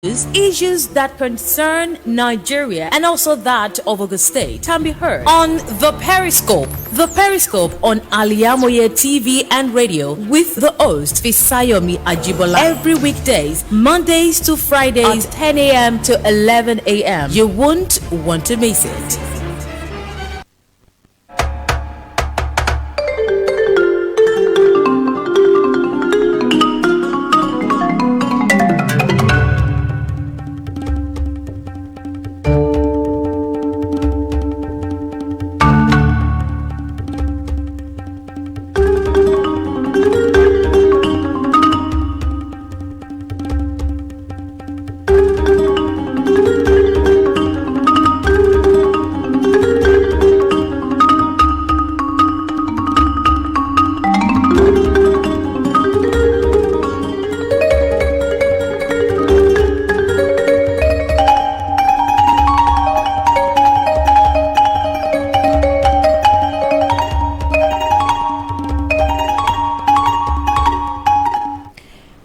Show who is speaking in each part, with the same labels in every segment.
Speaker 1: Issues that concern Nigeria and also that of the state can be heard on the Periscope. The Periscope on Al-IyamoyeTv and radio with the host Fisayomi Ajibola every weekdays, Mondays to Fridays, 10 a.m. to 11 a.m. You won't want to miss it.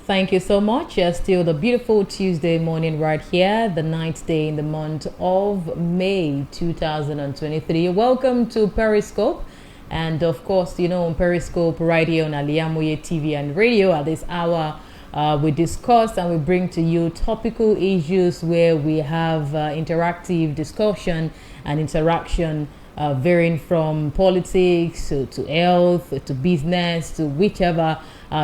Speaker 1: Thank you so much. Still the beautiful Tuesday morning right here, the 9th day in the month of May 2023. Welcome to Periscope. And of course, you know, on Periscope right here on Al-IyamoyeTv and radio at this hour, we discuss and we bring to you topical issues where we have interactive discussion and interaction varying from politics to health to business to whichever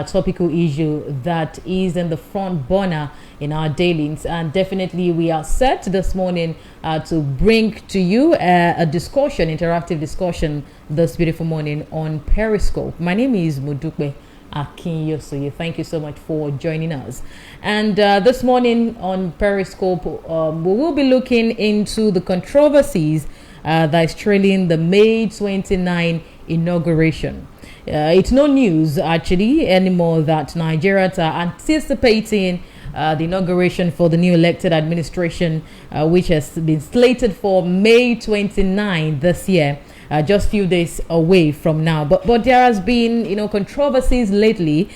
Speaker 1: topical issue that is in the front burner in our dailings. And definitely we are set this morning to bring to you a discussion, interactive discussion this beautiful morning on Periscope. My name is MODUPE. AKINYOSOYE. Thank you so much for joining us. And this morning on Periscope, we will be looking into the controversies that is trailing the May 29 inauguration. It's no news actually anymore that Nigerians are anticipating the inauguration for the new elected administration, which has been slated for May 29 this year. Just few days away from now, but there has been, you know, controversies lately.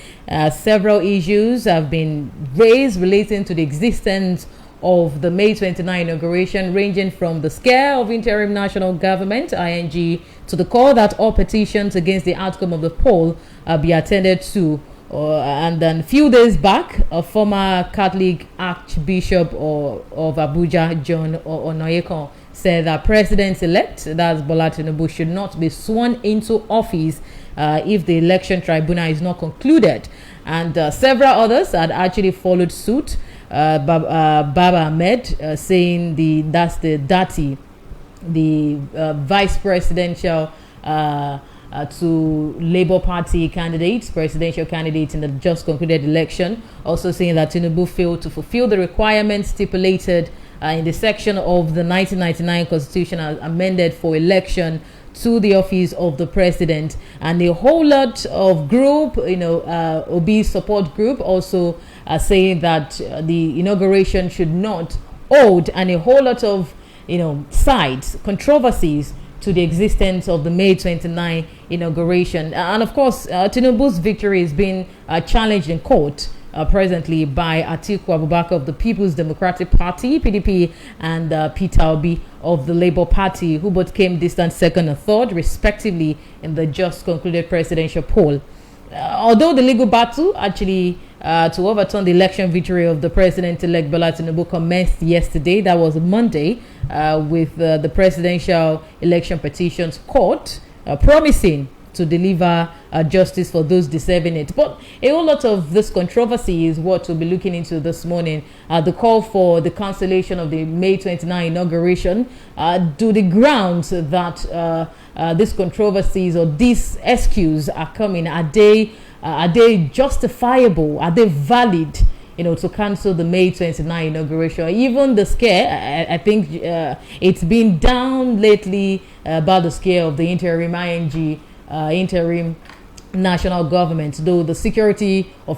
Speaker 1: Several issues have been raised relating to the existence of the May 29 inauguration, ranging from the scare of interim national government (ING) to the call that all petitions against the outcome of the poll be attended to. And then a few days back, a former Catholic Archbishop of Abuja, John Onoyeko, said that President-elect, that's Bola Tinubu, should not be sworn into office if the election tribunal is not concluded. And several others had actually followed suit. Baba Ahmed saying that's the Dati, the vice presidential to Labour Party candidates, presidential candidates in the just concluded election, also saying that Tinubu failed to fulfill the requirements stipulated in the section of the 1999 Constitution as amended for election to the office of the president. And a whole lot of group, you know, Obi support group also saying that the inauguration should not hold, and a whole lot of, you know, sides, controversies to the existence of the May 29 inauguration. And of course, Tinubu's victory is being challenged in court presently by Atiku Abubakar of the People's Democratic Party, PDP, and Peter Obi of the Labour Party, who both came distant second and third, respectively, in the just concluded presidential poll. Although the legal battle actually to overturn the election victory of the president-elect Bola Tinubu commenced yesterday, that was Monday, with the presidential election petitions court promising to deliver justice for those deserving it. But a whole lot of this controversy is what we'll be looking into this morning. The call for the cancellation of the May 29 inauguration. Do the grounds that these controversies or these excuses are coming, are they justifiable? Are they valid, you know, to cancel the May 29 inauguration? Even the scare, I think it's been down lately about the scare of the interim ING, interim national government, though the security of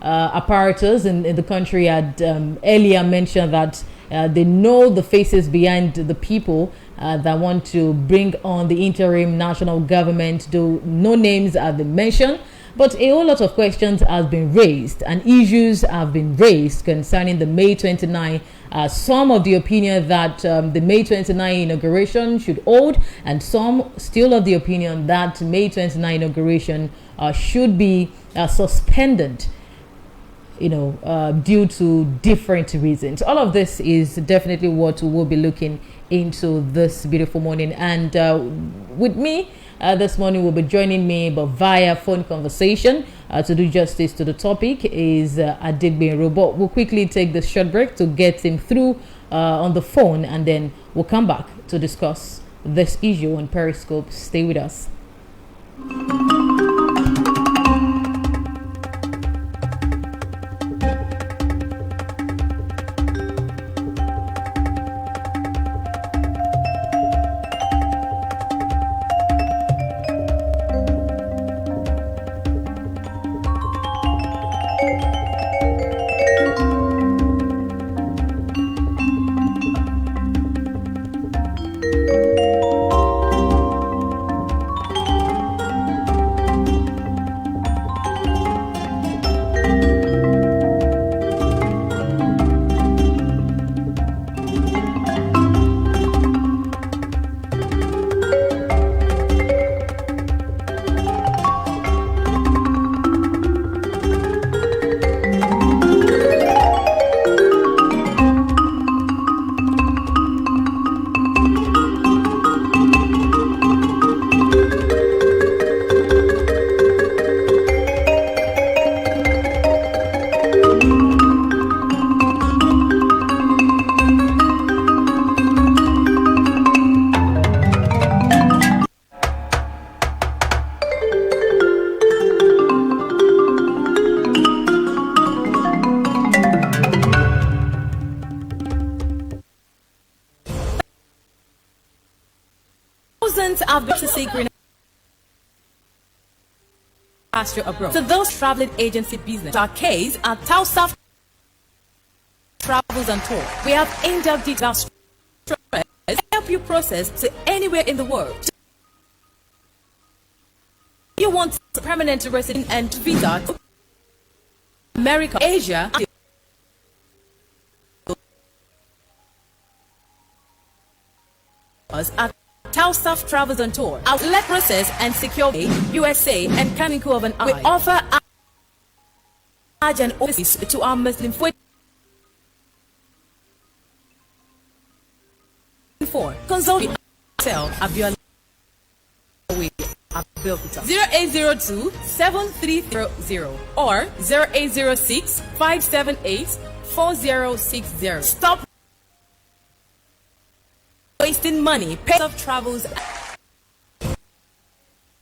Speaker 1: apparatus in the country had earlier mentioned that they know the faces behind the people that want to bring on the interim national government, though no names have been mentioned. But a whole lot of questions have been raised and issues have been raised concerning the May 29. Some of the opinion that the May 29 inauguration should hold, and some still of the opinion that May 29 inauguration should be suspended, due to different reasons. All of this is definitely what we'll be looking into this beautiful morning. And with me this morning will be joining me, but via phone conversation, to do justice to the topic is Adigbenro. But we'll quickly take this short break to get him through on the phone, and then we'll come back to discuss this issue on Periscope. Stay with us.
Speaker 2: Have been to seek pasture abroad. To those traveling agency business, our case at Tausaf Travels and Tour. We have in-depth details to help you process to anywhere in the world. You want permanent resident and visa to America, Asia, at Tausaf Travels and Tour. Outlet process and secure USA and Kaniko of an eye. We offer Hajj and overseas to our Muslim for consult Abiola 0802 7300 or 0806 578 4060. Stop wasting money. Pay off travels.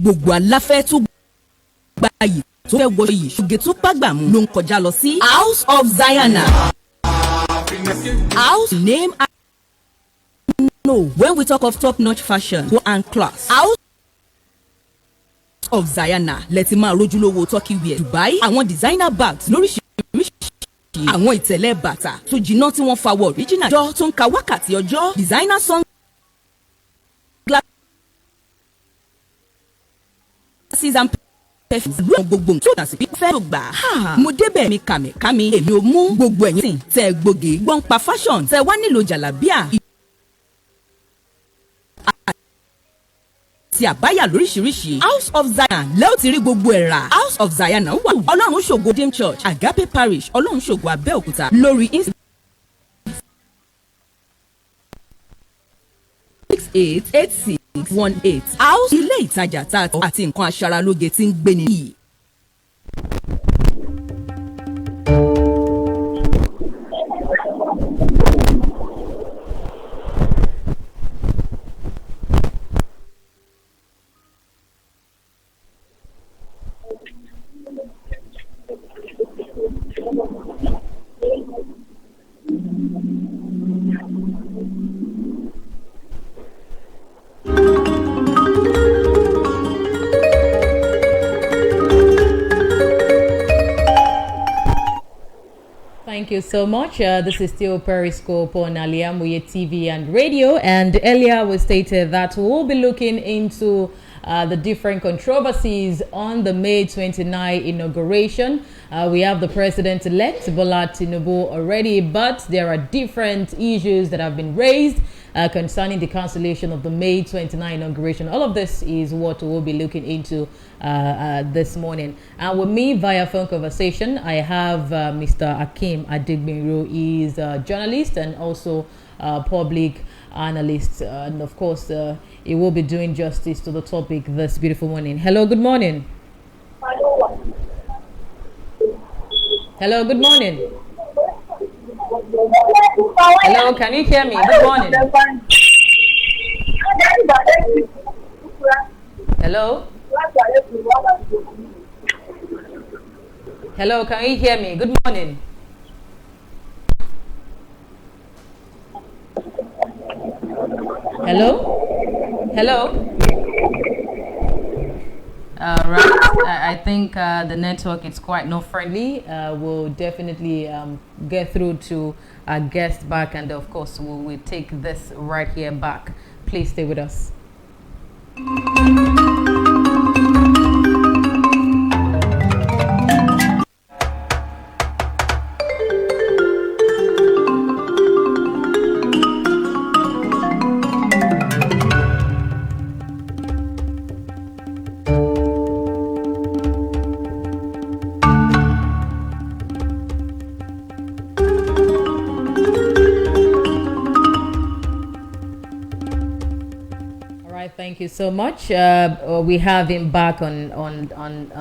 Speaker 3: Gbogbo aláfẹ́ tó gba yìí tó fẹ́ wọ yìí ṣùgbọ́n tó pàgbà mú ló ń kọjá lọ sí House of Zion. House name no when we talk of top-notch fashion and class. House of Zion lẹ́tí máa rójúlówó turkey wear Dubai àwọn designer bags lóríṣiríṣi àwọn ìtẹ̀lẹ̀ bàtà tó jiná tí wọ́n fa wọ original jọ tó ń ka wákàtí ọjọ́ designer song glasses and perfumes ló gbogbo tó dà sí fẹ́ tó gbà. Mo débẹ̀ mi kàmí èmi ò mú gbogbo ẹ̀yin sìn tẹ́ gbòógì gbọ́n pa fashion tẹ́ wá nílò jàlábíà àti àbáyà lóríṣiríṣi. House of Zion lẹ́ò ti rí gbogbo ẹ̀ rà. House of Zion wà Ọlọ́run ṣògo Dame Church Agape Parish Ọlọ́run ṣògo Abẹ́òkúta lórí 688618. House ilé ìtajà tààtọ̀ àti nǹkan aṣaralóge tí ń gbéni yìí.
Speaker 1: Thank you so much. This is still Periscope on Al-IyamoyeTv and radio. And earlier we stated that we'll be looking into the different controversies on the May 29 inauguration. We have the president-elect Bola Tinubu already, but there are different issues that have been raised concerning the cancellation of the May 29 inauguration. All of this is what we'll be looking into this morning. And with me via phone conversation, I have Mr. Akim Adegbinro. He is a journalist and also public analyst. And of course, he will be doing justice to the topic this beautiful morning. Hello, good morning. Hello, good morning. Hello, can you hear me? Good morning. Hello? Hello, can you hear me? Good morning. Hello? Hello? Right. I think the network is quite not friendly. We'll definitely get through to our guest back, and of course we'll take this right here back. Please stay with us. Thank you so much. We have him back on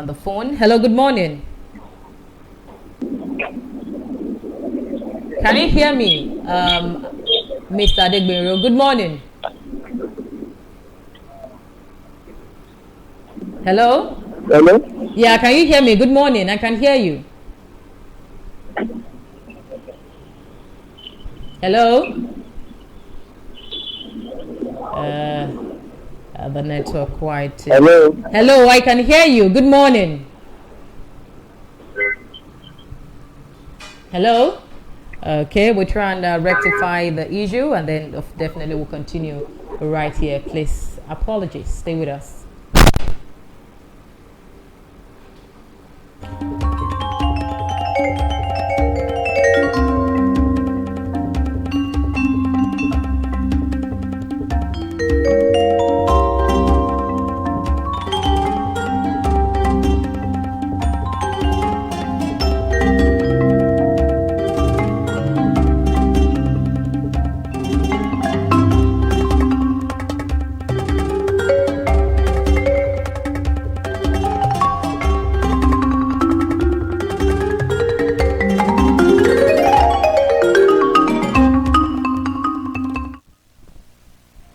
Speaker 1: the phone. Hello, good morning. Can you hear me, Mr. Adegbinro? Good morning. Hello?
Speaker 4: Hello?
Speaker 1: Yeah, can you hear me? Good morning. I can hear you. Hello? The network quite.
Speaker 4: Hello.
Speaker 1: Hello, I can hear you. Good morning. Hello. Okay, we're trying to rectify the issue, and then definitely we'll continue right here. Please, apologies. Stay with us.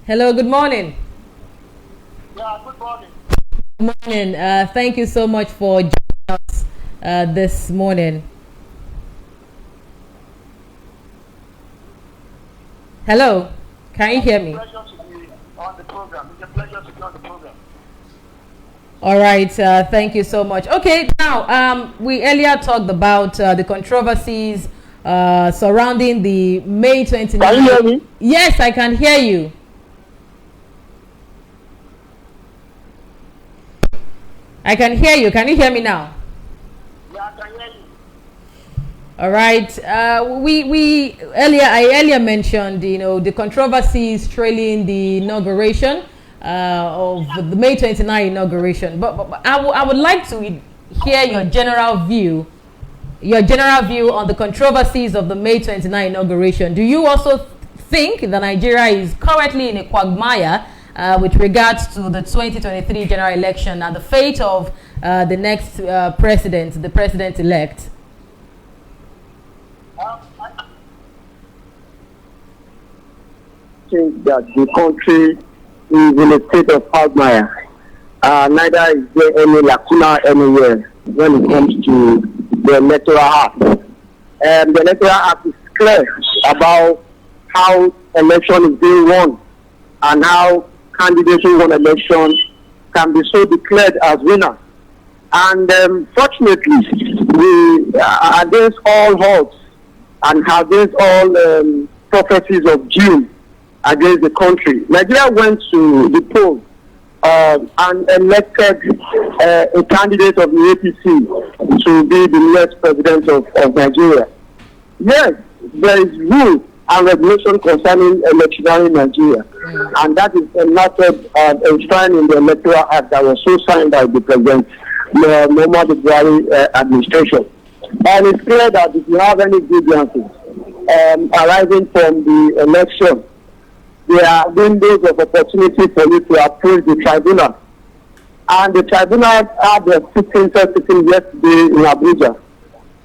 Speaker 1: Hello, good morning.
Speaker 4: Yeah, good morning.
Speaker 1: Good morning. Thank you so much for joining us this morning. Hello, can you hear me?
Speaker 4: It's a pleasure to be on the program. It's a pleasure to be on the program.
Speaker 1: All right, thank you so much. Okay, now we earlier talked about the controversies surrounding the May 29th.
Speaker 4: Can you hear me?
Speaker 1: Yes, I can hear you. I can hear you. Can you hear me now?
Speaker 4: Yeah, I can hear you.
Speaker 1: All right. I earlier mentioned, the controversies trailing the inauguration of the May 29 inauguration. But I would like to hear your general view on the controversies of the May 29 inauguration. Do you also think that Nigeria is currently in a quagmire with regards to the 2023 general election and the fate of the next president, the president-elect?
Speaker 4: I think that the country is in a state of quagmire. Neither is there any lacuna anywhere when it comes to the electoral act. The electoral act is clear about how election is being won and how candidates who won election can be so declared as winners. And fortunately, we against all odds and against all prophecies of doom against the country, Nigeria went to the poll and elected a candidate of the APC to be the next president of Nigeria. Yes, there is rule and regulation concerning electioneering in Nigeria, and that is enacted and enshrined in the Electoral Act that was so signed by the President Muhammadu Buhari administration. And it's clear that if you have any grievances arising from the election, there are windows of opportunity for you to approach the tribunal. And the tribunal had their sitting yesterday in Abuja.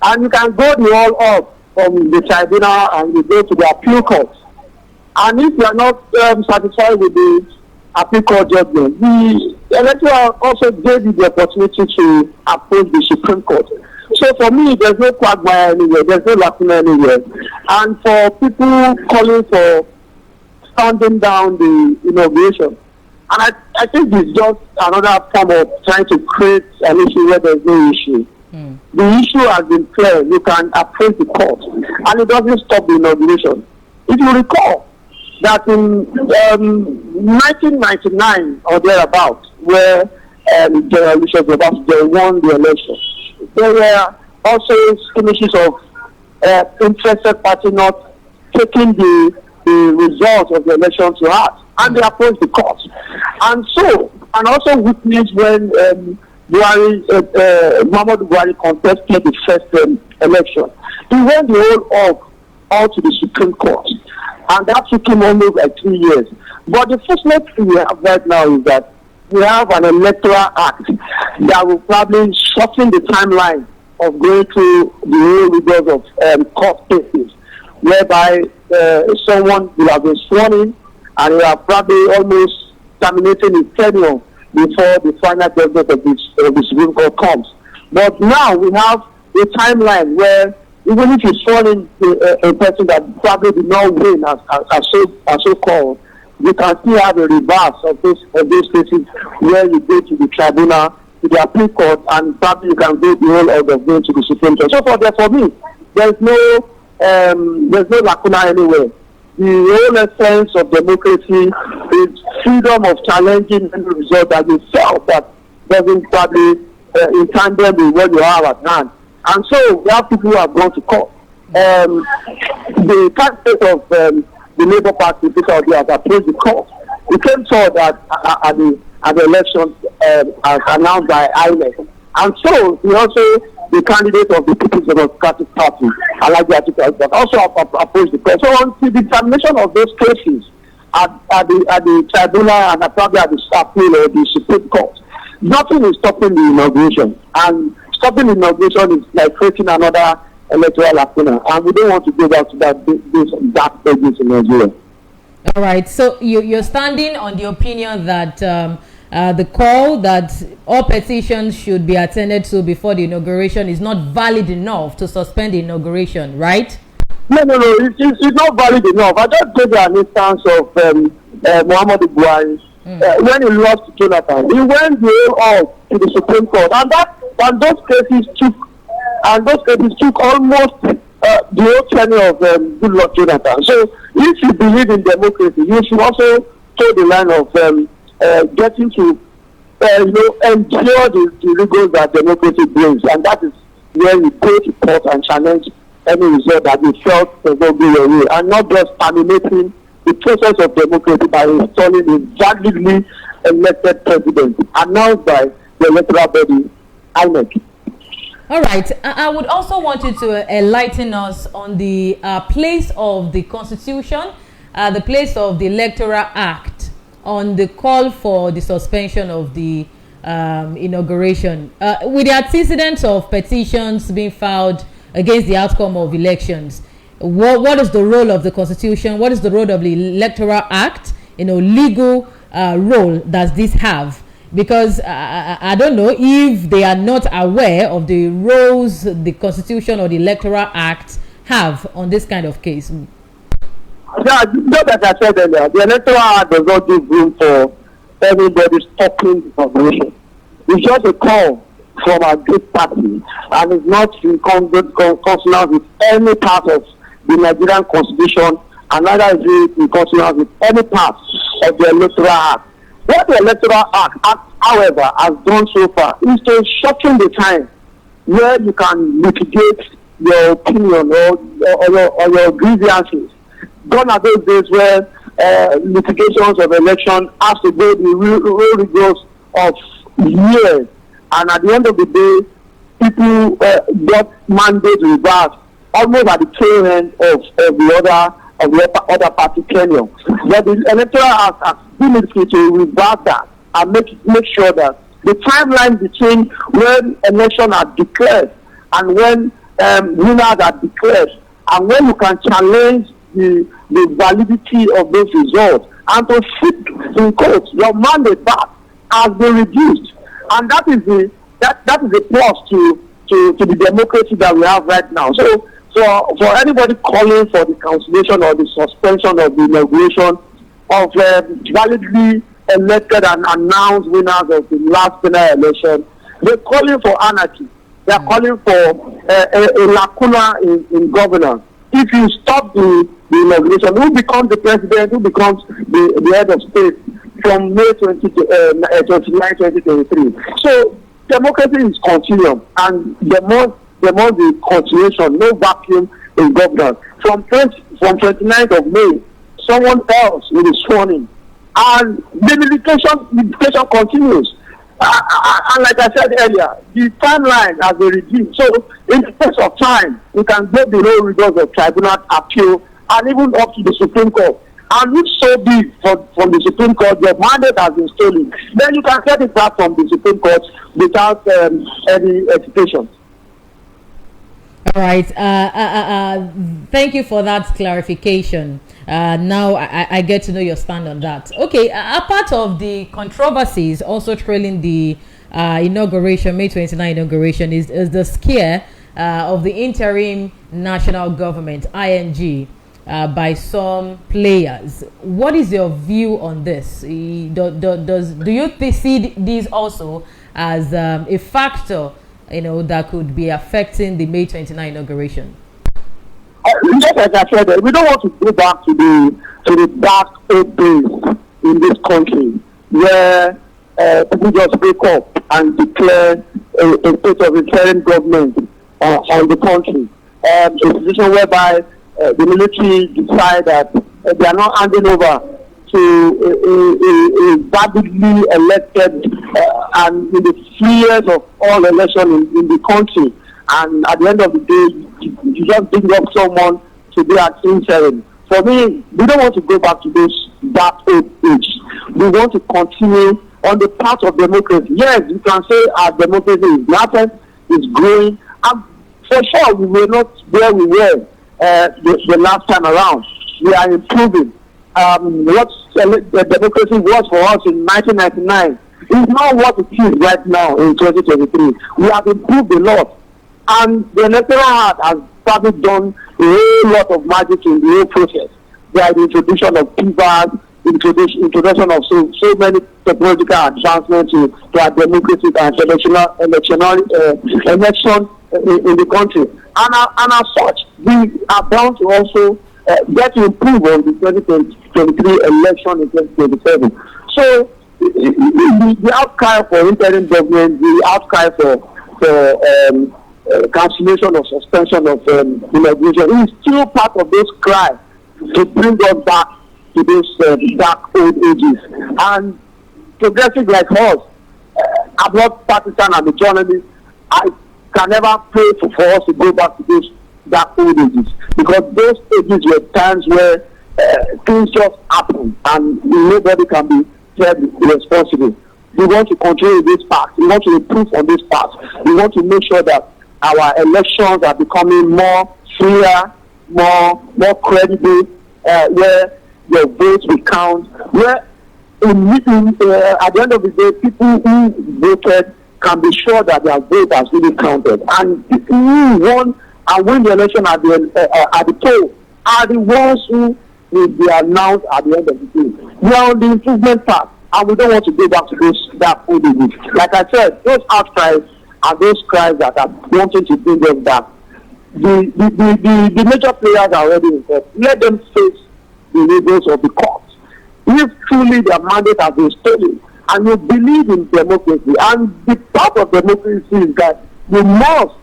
Speaker 4: And you can go the all up from the tribunal and you go to the appeal court. And if you are not satisfied with the appeal court judgment, the electoral also gave you the opportunity to approach the Supreme Court. So for me, there's no quagmire anywhere, there's no lacuna anywhere. And for people calling for standing down the inauguration, and I think it's just another form of trying to create an issue where there's no issue. The issue has been clear. You can approach the court, and it doesn't stop the inauguration. If you recall that in 1999 or thereabouts, where General They won the election, there were also skirmishes of interested party not taking the result of the election to heart, and they approached the court. And also witnessed when Muhammadu Buhari contested the first election. He went the all to the Supreme Court, and that took him almost like 3 years. But the first thing we have right now is that we have an electoral act that will probably shorten the timeline of going through the whole rigors of court cases, whereby someone will have been sworn in and will have probably almost terminating his tenure before the final judgment of the Supreme Court comes. But now we have a timeline where even if you sworn in a person that probably did not win as so called, you can still have a reverse of those cases where you go to the tribunal, to the appeal court, and probably you can go the whole order of going to the Supreme Court. So for me, there's no lacuna anywhere. The whole essence of democracy is freedom of challenging any result that you felt that doesn't probably in tandem with what you have at hand. And so we have people who have gone to court. The candidate of the Labour Party, Peter Obi, has approached the court. It came forward that at the election as announced by INEC. And so he also, the candidate of the People's Democratic Party, Al-IyamoyeTv, also approached the court. So until the termination of those cases at the tribunal and probably at the appeal or the Supreme Court, nothing is stopping the inauguration. And stopping the inauguration is like creating another electoral lacuna, and we don't want to go back to those dark pages in Nigeria.
Speaker 1: All right, so you're standing on the opinion that the call that all petitions should be attended to before the inauguration is not valid enough to suspend the inauguration, right?
Speaker 4: No, it's not valid enough. I just gave you an instance of Muhammadu Buhari. When he lost to Jonathan, he went all to the Supreme Court, and those cases took almost the whole tenure of good Lord Jonathan. So if you believe in democracy, you should also toe the line of getting to endure the rigors that democracy brings, and that is where you go to court and challenge any result that you felt does not go your way, and not just terminating the process of democracy by installing a validly elected president announced by the electoral body, INEC.
Speaker 1: All right. I would also want you to enlighten us on the place of the Constitution, the place of the Electoral Act on the call for the suspension of the inauguration. With the antecedents of petitions being filed against the outcome of elections, what is the role of the Constitution? What is the role of the Electoral Act? Legal role does this have? Because I don't know if they are not aware of the roles the Constitution or the Electoral Act have on this kind of case.
Speaker 4: Yeah, just like I said earlier, the Electoral Act does not give room for anybody stopping the inauguration. It's just a call from a great party, and it's not in consonance with any part of the Nigerian Constitution, and neither is it in consonance with any part of the Electoral Act. What the Electoral Act, however, has done so far is to shorten the time where you can litigate your opinion or your grievances. Gone are those days where litigations of election have to go the real rigors of years, and at the end of the day, people got mandate reversed almost at the tail end of the other party tenure. But the Electoral Act has been able to reverse that and make sure that the timeline between when elections are declared and when winners are declared and when you can challenge the validity of those results and to seek in court your mandate back has been reduced, and that is a plus to the democracy that we have right now. So for anybody calling for the cancellation or the suspension of the inauguration of validly elected and announced winners of the last general election, they're calling for anarchy. They're calling for a lacuna in governance. If you stop the inauguration, who becomes the president, who becomes the head of state from May 29, 2023? So democracy is continuum, and the more the continuation, no vacuum in governance. From 29th of May, someone else will be sworn in, and the litigation continues. And like I said earlier, the timeline has been reduced. So in the space of time, we can go below rigors of tribunal appeal and even up to the Supreme Court. And if so be from the Supreme Court, your mandate has been stolen, then you can get it back from the Supreme Court without any hesitation.
Speaker 1: All right. Thank you for that clarification. Now I get to know your stand on that. Okay. A part of the controversies also trailing the inauguration, May 29 inauguration, is the scare of the interim national government, ING, by some players. What is your view on this? Do you see these also as a factor, that could be affecting the May 29 inauguration?
Speaker 4: Just like I said, we don't want to go back to the dark old days in this country where people just wake up and declare a state of interim government on the country. A position whereby the military decide that they are not handing over to a validly elected and in the spheres of all elections in the country, and at the end of the day, you just bring up someone to be at interim. For me, we don't want to go back to those dark old age. We want to continue on the path of democracy. Yes, you can say our democracy is nothing, it's growing, and for sure we were not where we were the last time around. We are improving. What the democracy was for us in 1999 is not what it is right now in 2023. We have improved a lot, and the Electoral Act has probably done a whole lot of magic in the whole process. There is the introduction of PVAs, introduction of so many technological advancements to our democracy and election in the country. And as such, we are bound to also get to improve on the 2023 election in 2027. So the outcry for interim government, the outcry for cancellation or suspension of inauguration is still part of this cry to bring us back to those dark old ages. And progressive like us, I'm not partisan, I'm a journalist. I can never pray for us to go back to those dark old ages, because those ages were times where things just happen and nobody can be held responsible. We want to continue this path. We want to improve on this path. We want to make sure that our elections are becoming more fair, more credible, where your votes will count, where at the end of the day, people who voted can be sure that their vote has really counted. And people who won and win the election at the poll are the ones who will be announced at the end of the day. We are on the improvement path, and we don't want to go back to that old days. Like I said, those outcries are those cries that are wanting to bring them back. The major players are already involved. Let them face the rigors of the courts. if truly their mandate has been stolen, and you believe in democracy, and the part of democracy is that you must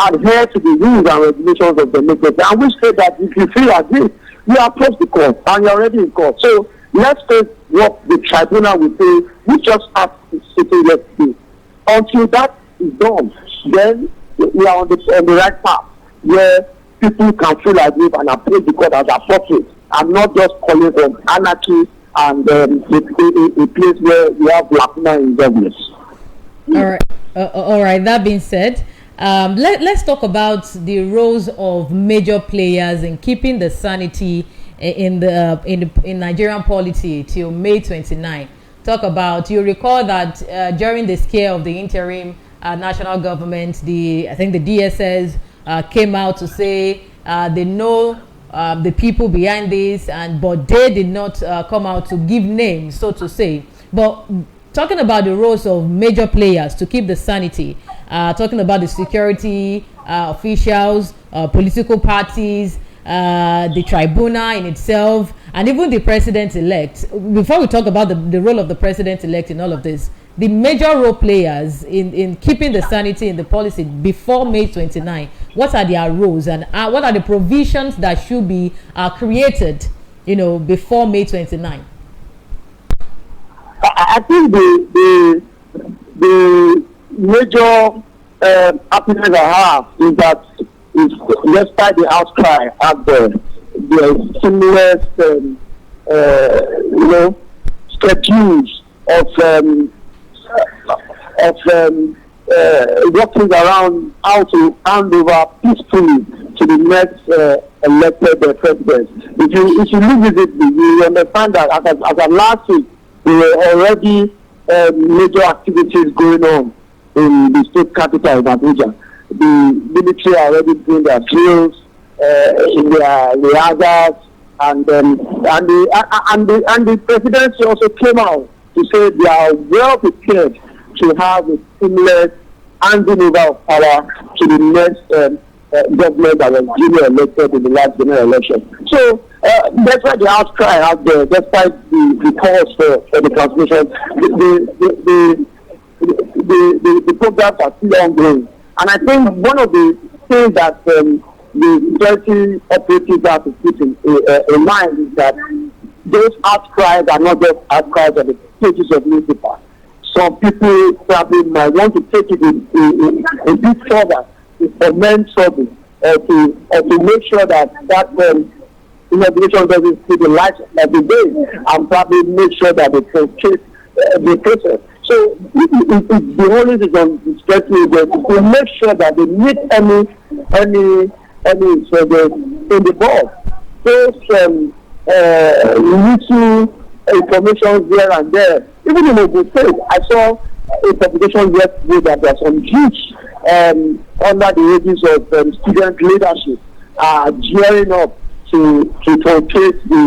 Speaker 4: adhere to the rules and regulations of democracy, and we say that if you feel like this, you approach the court and you're already in court. So let's take what the tribunal will say. We just have to sitting yesterday. Until that is done, then we are on the right path where people can feel like this and approach the court as appropriate, and not just calling for anarchy and a place where we have lacuna in government.
Speaker 1: All right. That being said, let's talk about the roles of major players in keeping the sanity in Nigerian polity till May 29. Talk about, you recall that during the scare of the interim national government, I think the DSS came out to say they know the people behind this, but they did not come out to give names, so to say. But talking about the roles of major players to keep the sanity, talking about the security officials, political parties, the tribunal in itself, and even the president-elect. Before we talk about the role of the president-elect in all of this, the major role players in keeping the sanity in the policy before May 29, what are their roles, and what are the provisions that should be created, before May 29?
Speaker 4: I think the major happiness I have is that despite the outcry out there, the similar schedules of working around how to hand over peacefully to the next elected president. If you look at it, you understand that as of last week, there were already major activities going on in the state capital of Abuja. The military are already doing their drills in their rehearsals, and the presidency also came out to say they are well prepared to have a seamless handing over of power to the next government that was duly elected in the last general election. So that's why the outcry out there, despite the calls for the transmission, the programs are still ongoing. And I think one of the things that the security operatives have to keep in mind is that those outcries are not just outcries of the pages of newspapers. Some people probably might want to take it a bit further to foment trouble, or to make sure that inauguration doesn't see the light of the day, and probably make sure that they frustrate the process. So the only thing on the security agency to make sure that they meet any in the board. Those little information here and there. Even in Ogun State, I saw a publication yesterday that there are some youths under the aegis of student leadership gearing up to portray the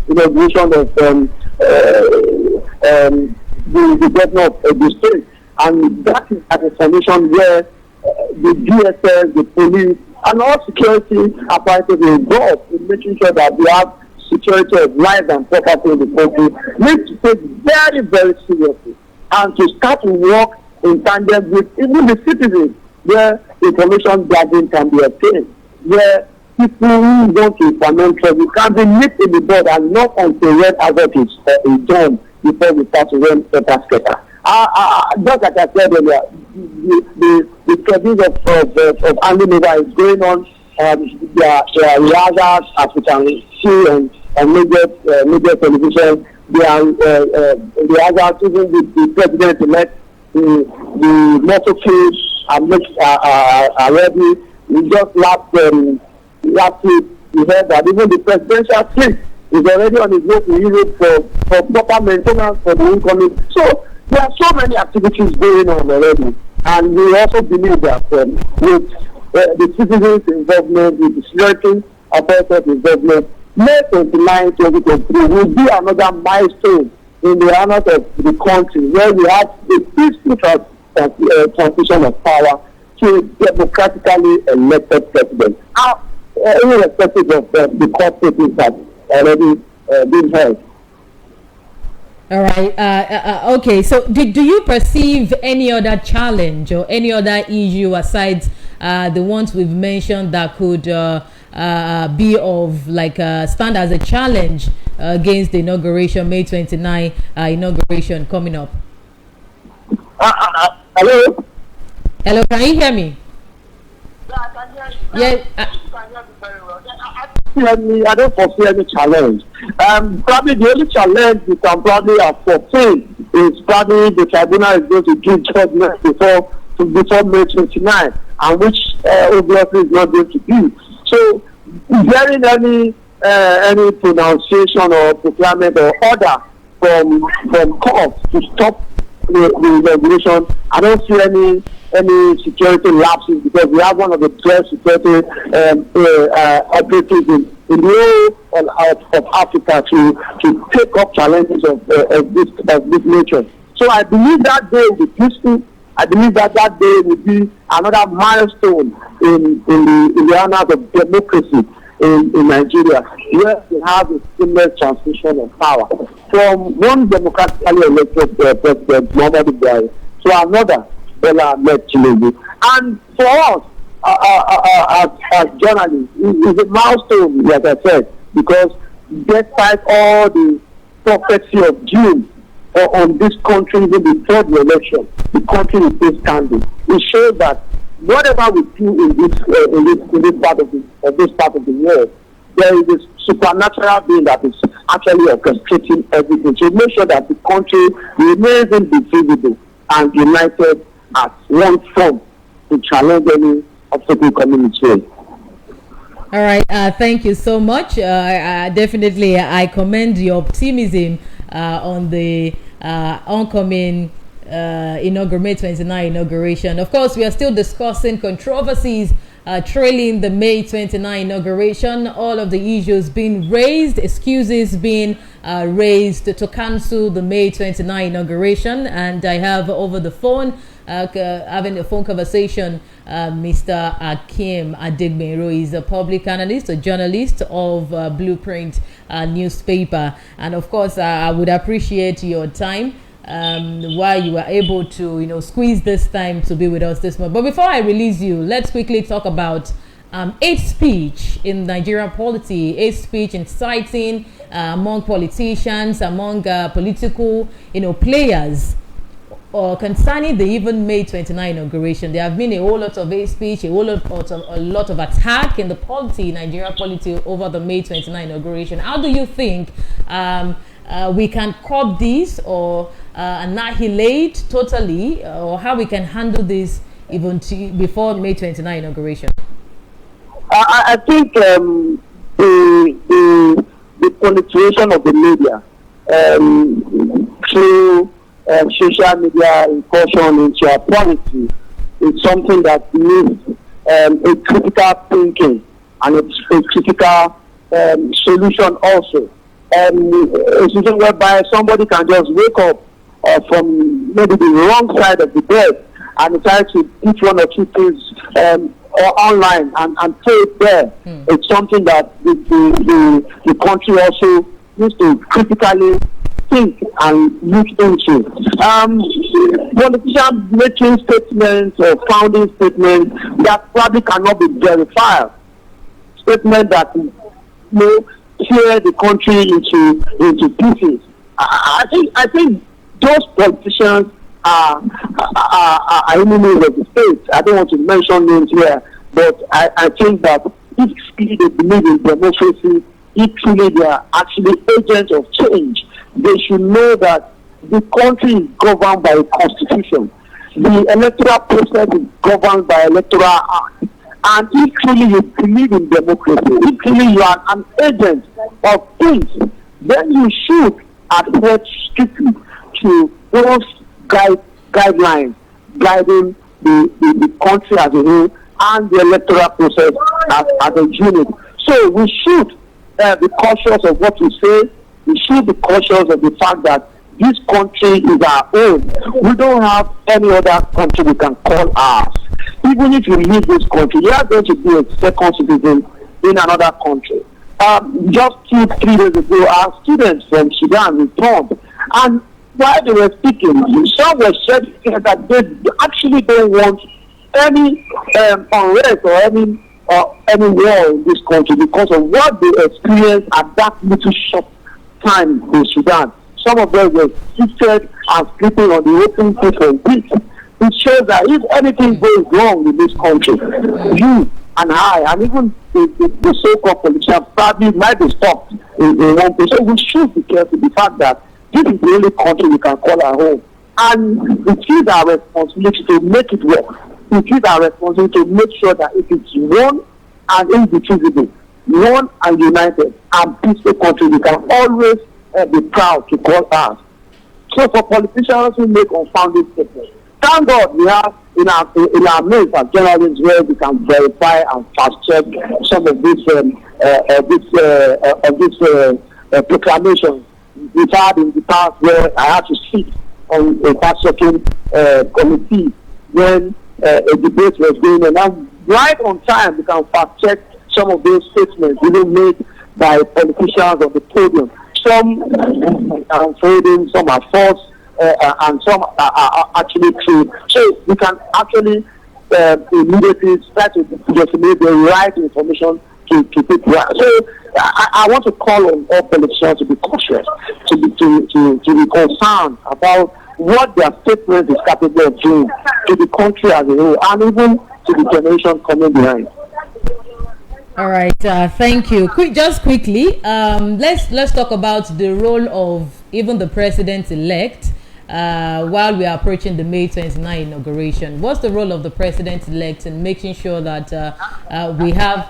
Speaker 4: inauguration of the governor of the state. And that is an information where the DSS, the police, and all security apparatus are involved in making sure that we have security of life and property in the country. Need to take very, very seriously, and to start to work in tandem with even the citizens, where information gathering can be obtained, where people who want to implement trouble can be nipped in the bud, and not until red alert is done before we start to run scatter. Just like I said earlier, the schedule of handing over is going on. There are rehearsals, as we can see on major television. There are rehearsals even with the president-elect. The motorcades are ready. We just last week we heard that even the presidential fleet is already on its way to Europe for proper maintenance for the incoming. So there are so many activities going on already, and we also believe that with the citizens' involvement, with the security apparatus involvement, May 29, 2023 will be another milestone in the annals of the country, where we have a peaceful transition of power to a democratically elected president, irrespective of the court cases that already being held.
Speaker 1: All right. Okay. So, do you perceive any other challenge or any other issue aside the ones we've mentioned that could be of like stand as a challenge against the inauguration, May 29 inauguration coming up?
Speaker 4: Hello.
Speaker 1: Hello. Can you hear me?
Speaker 4: Yeah, I can hear you.
Speaker 1: Yeah.
Speaker 4: You can hear me very well. I don't foresee any challenge. Probably the only challenge we can probably foresee is probably the tribunal is going to give judgment before May 29, and which obviously is not going to be. So, hearing any pronunciation or proclamation or order from court to stop the inauguration, I don't see any security lapses, because we have one of the best security operatives in the whole of Africa to take up challenges of this nature. So I believe that day will be peaceful. I believe that day will be another milestone in the annals of democracy in Nigeria, where we have a seamless transition of power from one democratically elected president, Muhammadu Buhari, to another, Bola Ahmed Tinubu. And for us, as journalists, it's a milestone, like I said, because despite all the prophecy of doom on this country even before the election, the country is still standing. It shows that whatever we do in this part of the world, there is a supernatural being that is actually orchestrating everything. So make sure that the country remains indivisible and united as one front to challenge any obstacle coming its way.
Speaker 1: All right. Thank you so much. Definitely, I commend your optimism on the oncoming May 29 inauguration. Of course, we are still discussing controversies trailing the May 29 inauguration. All of the issues being raised, excuses being raised to cancel the May 29 inauguration. And I have over the phone, having a phone conversation, Mr. Akim Adegbero. He's a public analyst, a journalist of Blueprint newspaper. And of course, I would appreciate your time while you were able to, squeeze this time to be with us this month. But before I release you, let's quickly talk about hate speech in Nigerian polity, hate speech inciting among politicians, among political, players. Concerning the even May 29 inauguration, there have been a whole lot of hate speech, a lot of attack in the polity, Nigerian polity, over the May 29 inauguration. How do you think we can curb this or annihilate totally, or how we can handle this even before May 29 inauguration?
Speaker 4: I think the penetration of the media through social media incursion into our policy is something that needs a critical thinking and a critical solution also. A situation whereby somebody can just wake up from maybe the wrong side of the bed and decide to eat one or two things or online and play it there. It's something that the country also needs to critically think and look into. Politicians making statements or founding statements that probably cannot be verified. Statements that tear the country into pieces. I think those politicians are enemies of the state. I don't want to mention names here, but I think that if truly they believe in democracy, if truly they are actually agents of change, they should know that the country is governed by a constitution. The electoral process is governed by electoral act. And if truly you believe in democracy, if truly you are an agent of peace, then you should adhere strictly to those guidelines guiding the country as a whole and the electoral process as a unit. So we should be cautious of what we say. We should be cautious of the fact that this country is our own. We don't have any other country we can call ours. Even if you leave this country, you are going to be a second citizen in another country. just 2-3 days ago, our students from Sudan returned, and while they were speaking, some were saying that they actually don't want any unrest or any war in this country because of what they experienced at that little short time in Sudan. Some of them were seated and sleeping on the open field for weeks. It shows that if anything goes wrong in this country, you and I, and even the so-called politicians probably might be stopped in one place. So we should be careful the fact that this is the only country we can call our home. And it is our responsibility to make it work. It is our responsibility to make sure that it is one and indivisible, one and united and peaceful country we can always be proud to call ours. So for politicians who make unfounded statements, thank God we have in our midst as journalists where we can verify and fast check some of these proclamations we've had in the past, where I had to sit on a fact-checking committee when a debate was going on. And right on time, we can fast check some of those statements even made by politicians on the podium. Some are unfolding, some are false, and some are actually true. So we can actually immediately start to disseminate the right information to people. So I want to call on all politicians to be cautious, to be concerned about what their statement is capable of doing to the country as a whole, and even to the generation coming behind.
Speaker 1: All right, thank you. Just quickly, let's talk about the role of even the president-elect while we are approaching the May 29 inauguration. What's the role of the president-elect in making sure that we have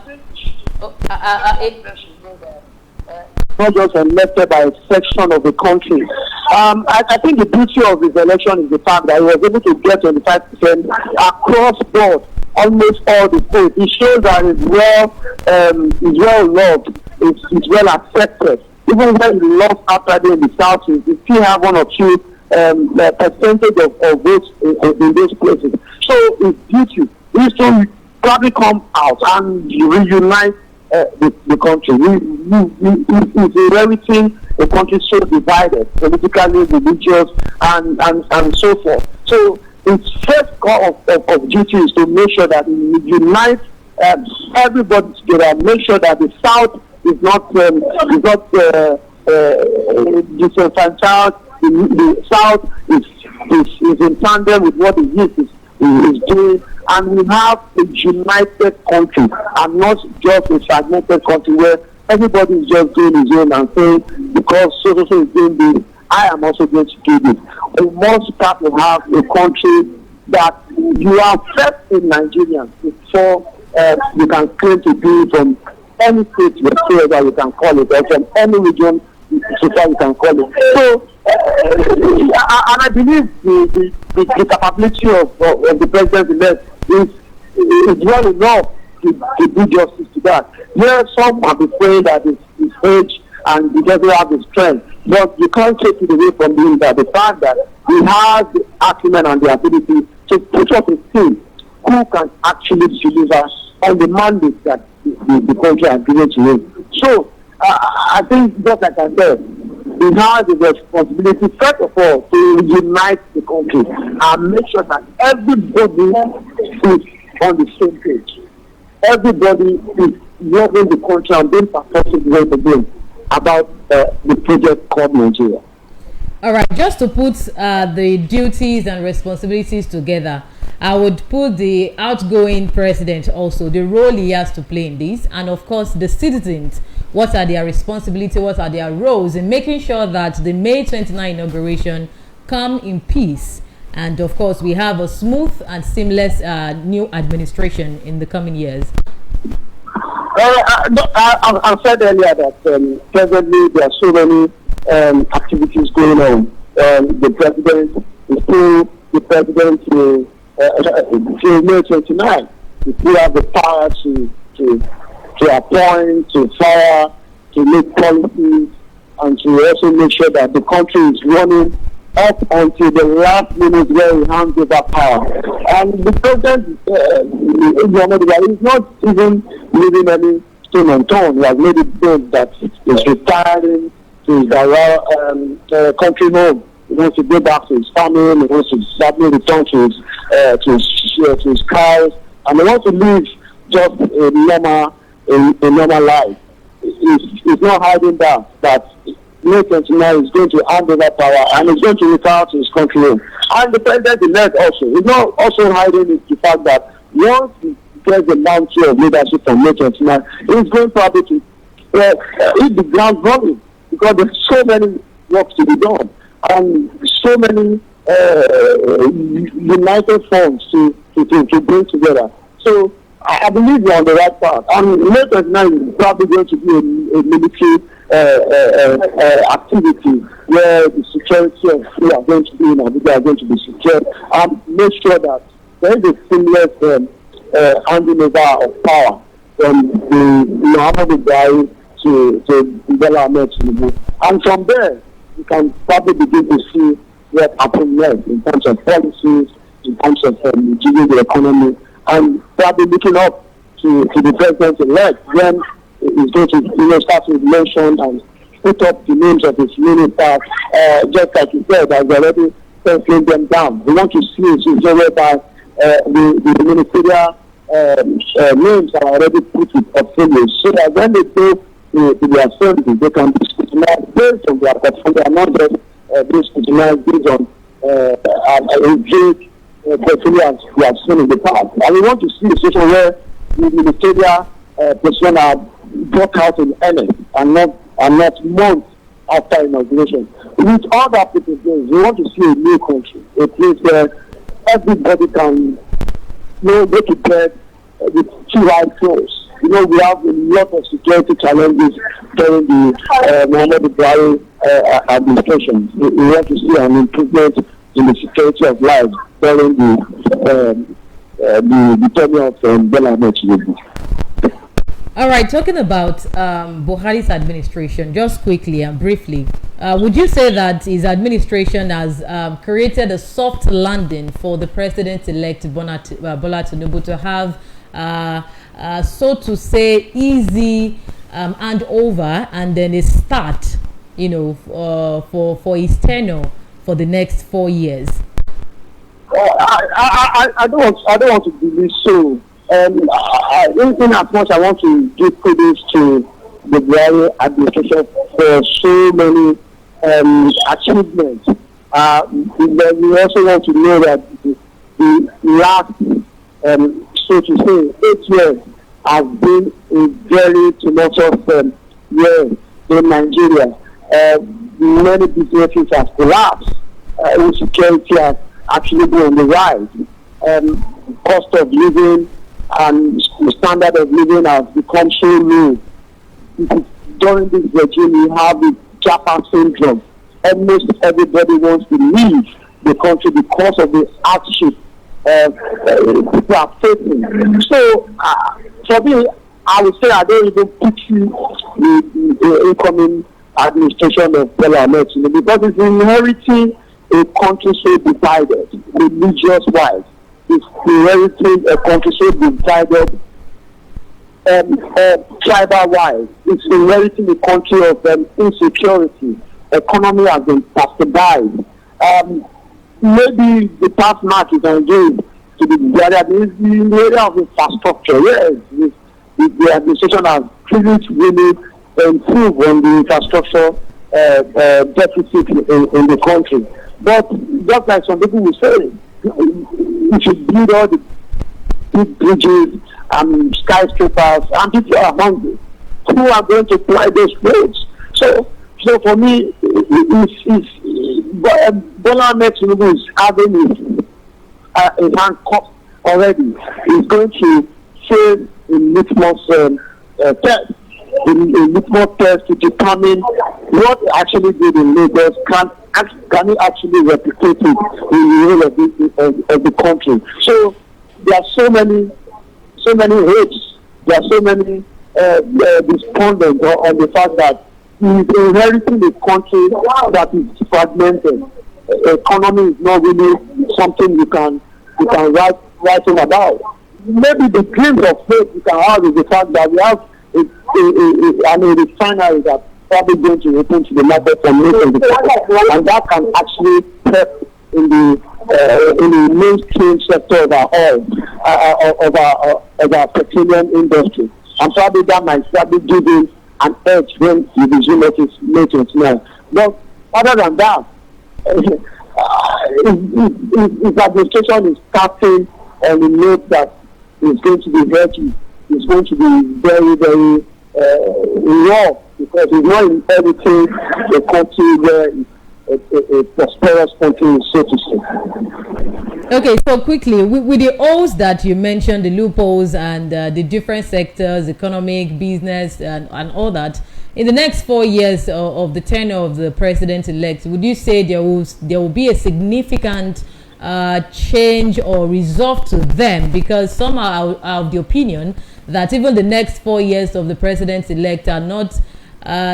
Speaker 4: not just elected by a section of the country? I think the beauty of his election is the fact that he was able to get 25% across board. Almost all the states. It shows that it's well loved, it's well accepted. Even when he lost after in the South, we still have 1 or 2 percentage of votes in those places. So it's beauty. He should probably come out and reunite the country. It's inheriting a country so divided, politically, religious, and so forth. So its first call of duty is to make sure that we unite everybody together, make sure that the South is not disenfranchised. The South is in tandem with what the East is doing, and we have a united country and not just a fragmented country where everybody is just doing his own and saying because so is doing this, I am also going to do this. We must start to have a country that you are first in Nigerians before you can claim to be from any state whatsoever you can call it, or from any region you can call it. So, and I believe the capability of the president-elect is well enough to do justice to that. Yes, some have been saying that his age and he doesn't have the strength. But you can't take it away from him that the fact that he has the acumen and the ability to put up a team who can actually deliver on the mandate that the country has given to him. So I think, just like I said, he has the responsibility, first of all, to unite the country and make sure that everybody is on the same page. Everybody is loving the country and being supportive once again about the project called Nigeria.
Speaker 1: All right, just to put the duties and responsibilities together, I would put the outgoing president also, the role he has to play in this, and of course the citizens, what are their responsibilities, what are their roles in making sure that the May 29 inauguration come in peace, and of course we have a smooth and seamless new administration in the coming years.
Speaker 4: I said earlier that presently there are so many activities going on. The president is still the president till May 29. We still have the power to appoint, to fire, to make policies, and to also make sure that the country is running up until the last minute where he hands over power. And the president, is not even leaving any stone unturned. He has made it known that he's retiring to his country home. He wants to go back to his family. He wants to sadly return to his cows, and he wants to live just a normal life. He's not hiding that May 29 is going to hand over power and he's going to retire to his country home. And the president-elect also is not also hiding the fact that once he gets the mantle of leadership from May 29, he's going probably to hit the ground running, because there's so many works to be done and so many united fronts to bring together. So I believe we're on the right path. And May 29 is probably going to be a military activity where the security of who are going to be in Abuja are going to be secured, and make sure that there is a seamless handing over of power from the Muhammadu Buhari to Bola Ahmed Tinubu. And from there, you can probably begin to see what happens next in terms of policies, in terms of reducing the economy, and probably looking up to the president-elect when he's going to start to mention and put up the names of his ministers, just like you said, has already penciling them down. We want to see a situation whereby the ministerial names are already put with portfolios, so that when they go to the assembly, they can be scrutinized based on their portfolio, not just being scrutinized based on a vague portfolio as we have seen in the past. And we want to see a situation where the ministerial personnel are brought out in earnest and not months after inauguration. With all that people do, we want to see a new country, a place where everybody can go to bed with two eyes closed. We have a lot of security challenges during the Muhammadu Buhari administration. We want to see an improvement in the security of life during the tenure of Bola Ahmed Tinubu.
Speaker 1: All right, talking about Buhari's administration, just quickly and briefly, would you say that his administration has created a soft landing for the president-elect Bola Tinubu to have, so to say, easy handover and then a start, for his tenure for the next 4 years?
Speaker 4: I don't want to believe so. In as much I want to give credit to the Buhari administration for so many achievements. We also want to know that the last, so to say, 8 years has been a very tumultuous year in Nigeria. Many businesses have collapsed. Insecurity has actually been on the rise. Cost of living and the standard of living has become so low. During this regime, you have the Japan syndrome. Almost everybody wants to leave the country because of the hardship people are facing. So, for me, I would say I don't even picture the incoming administration of Bola Ahmed Tinubu, because it's inheriting a country so divided, religious-wise. It's inheriting a country so divided tribal-wise. It's inheriting a country of insecurity. Economy has been bastardized. Maybe the past mark you can give to the area of infrastructure. Yes, the administration has really improved on the infrastructure deficit in the country. But just like some people will say, we should build all the big bridges and skyscrapers, and people are hungry. Who are going to fly those roads? So for me, Bola Ahmed Tinubu is having his hand cupped already. He's going to fail in litmus test. In litmus test to determine what he actually did in Lagos. Can he actually replicate it in the whole of the country? So there are so many hopes. There are so many despondents on the fact that he is inheriting a country that is fragmented. Economy is not really something you can write home about. Maybe the glimpse of hope you can have is the fact that we have refinery that probably going to open to the market for millions, and that can actually help in the mainstream sector of our oil, of our petroleum industry, and probably that might probably give him an edge when he resumes his maintenance now. But other than that, his administration is starting on the note that it's going to be healthy, it's going to be very, very raw, because it's not in everything a country where a prosperous country, so to say.
Speaker 1: Okay, so quickly, with the holes that you mentioned, the loopholes and the different sectors, economic, business, and all that, in the next 4 years of the tenure of the president-elect, would you say there will be a significant change or resolve to them? Because some are of the opinion that even the next 4 years of the president-elect are not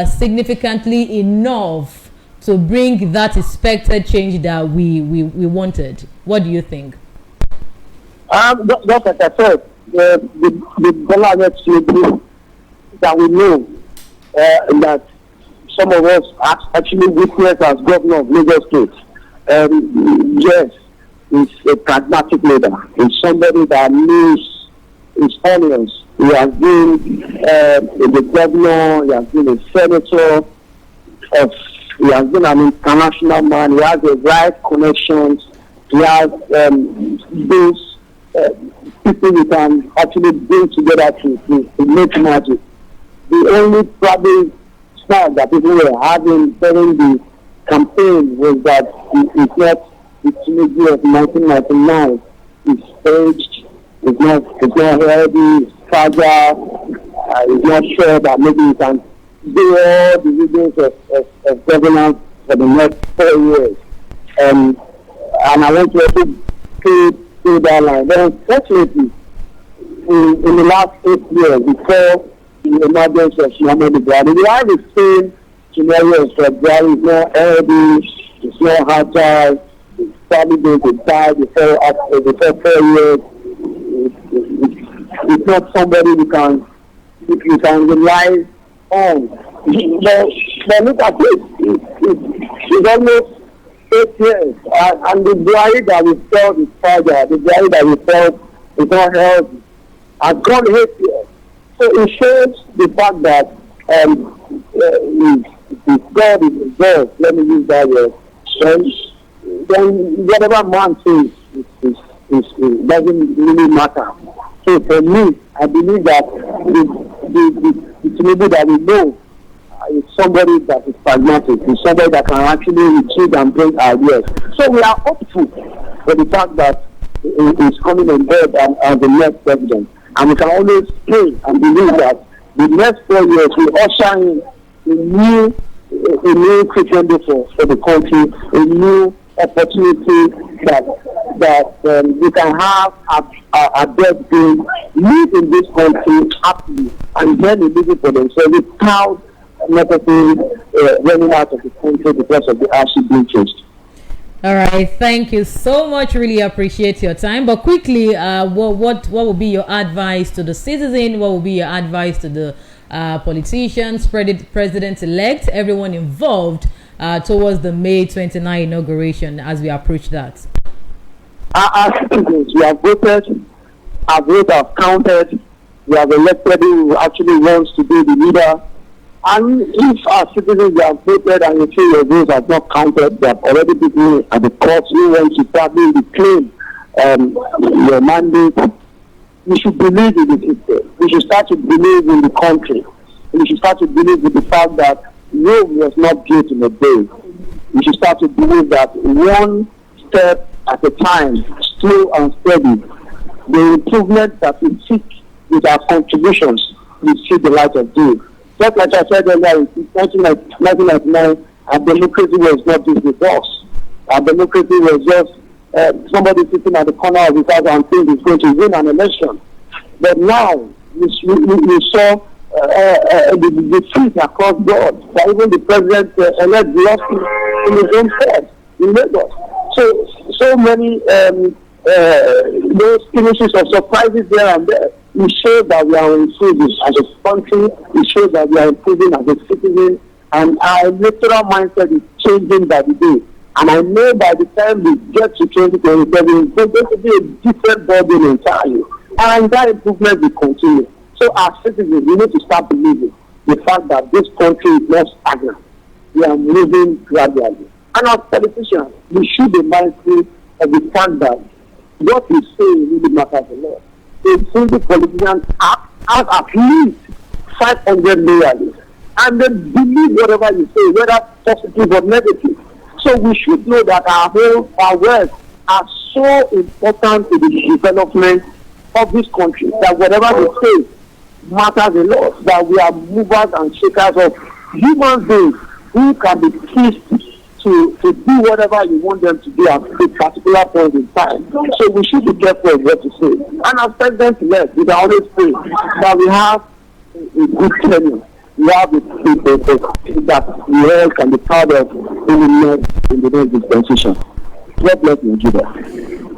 Speaker 1: significantly enough to bring that expected change that we wanted. What do you think?
Speaker 4: Just like I said, the government that we know that some of us actually witnessed as governor of Lagos State. Yes, he's a pragmatic leader. He's somebody that knows his onions. He has been the governor, he has been a senator, he has been an international man, he has the right connections, he has those people who can actually bring together to make magic. The only probably snag that people were having during the campaign was that it's not the Tinubu of 1999. It's staged, it's not healthy, it's fragile, it's not sure that maybe you can do all the videos of governance for the next 4 years. And I want to also say that line. But unfortunately, in the last 8 years, before the emergence of Al-IyamoyeTv, we have the same scenarios that there is no healthy, it's not agile, it's probably going to die before 4 years. It's not somebody you can rely on. But look at it. It's almost 8 years. And the Buhari that we felt is fragile. The Buhari that we felt is not healthy. Has gone 8 years. So it shows the fact that if God is involved, let me use that word, then whatever man says doesn't really matter. So for me, I believe that the Tinubu that we know is somebody that is pragmatic, is somebody that can actually retreat and bring ideas. So we are hopeful for the fact that he is coming on board as the next president. And we can always pray and believe that the next 4 years will usher in a new crescendo for the country, a new opportunity that we can have a dead being live in this country happily and then living for themselves without necessarily running out of the country because of the ashes being changed.
Speaker 1: All right, thank you so much. Really appreciate your time. But quickly, what will be your advice to the citizen? What will be your advice to the politicians, president-elect, everyone involved towards the May 29 inauguration as we approach that?
Speaker 4: As citizens, we have voted, our votes have counted, we have elected who actually wants to be the leader. And if our citizens have voted and you feel your votes have not counted, they have already people at the courts who want to probably reclaim your mandate, we should believe in the system. We should start to believe in the country. We should start to believe in the fact that Rome was not built in a day. We should start to believe that one step at a time, slow and steady, the improvement that we seek with our contributions will see the light of day. Just like I said earlier, in 1999, our democracy was not this robust. Our democracy was just somebody sitting at the corner of his house and think he's going to win an election. But now, we saw the truth across board, that even the president-elect lost in his own court in Lagos. So many those finishes of surprises there and there. It shows that we are improving as a country. It shows that we are improving as a citizen. And our electoral mindset is changing by the day. And I know by the time we get to 2027, there's going to be a different body entirely. And that improvement will continue. So as citizens, we need to start believing the fact that this country is not stagnant. We are moving gradually. And as politicians, we should be mindful of the fact that what we say really matters a lot. A single politician has at least 500 loyalists. And they believe whatever you say, whether positive or negative. So we should know that our words are so important to the development of this country that whatever we say matters a lot. That we are movers and shakers of human beings who can be pleased to do whatever you want them to do at a particular point in time. So we should be careful of what to say. And as president-elect, we can always say that we have a good tenure. We have a people that we all can be proud of in the next dispensation. God bless Nigeria.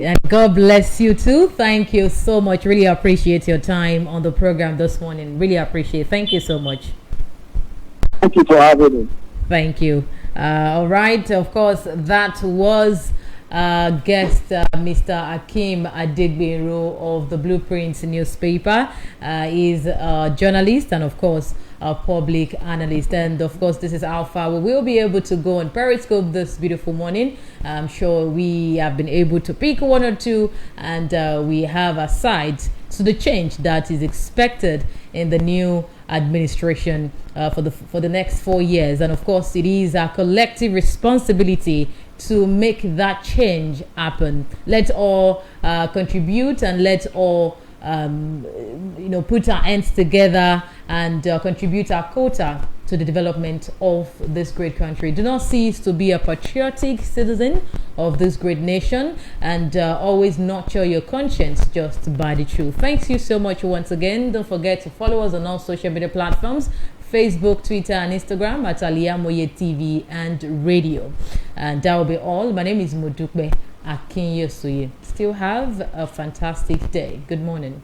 Speaker 1: And God bless you too. Thank you so much. Really appreciate your time on the program this morning. Really appreciate it. Thank you so much.
Speaker 4: Thank you for having me.
Speaker 1: Thank you. All right. Of course, that was guest Mr. Akim Adegbenro of the Blueprints newspaper. He's a journalist and, of course, a public analyst. And, of course, this is how far we will be able to go on Periscope this beautiful morning. I'm sure we have been able to pick one or two, and we have a side to the change that is expected in the new administration for the next 4 years. And, of course, it is our collective responsibility to make that change happen. Let's all contribute, and let's all put our hands together and contribute our quota to the development of this great country. Do not cease to be a patriotic citizen of this great nation, and always nurture your conscience just by the truth. Thanks you so much once again. Don't forget to follow us on all social media platforms: Facebook, Twitter, and Instagram at Al-IyamoyeTv and radio. And that will be all. My name is MODUPE AKINYOSOYE. Still have a fantastic day. Good morning.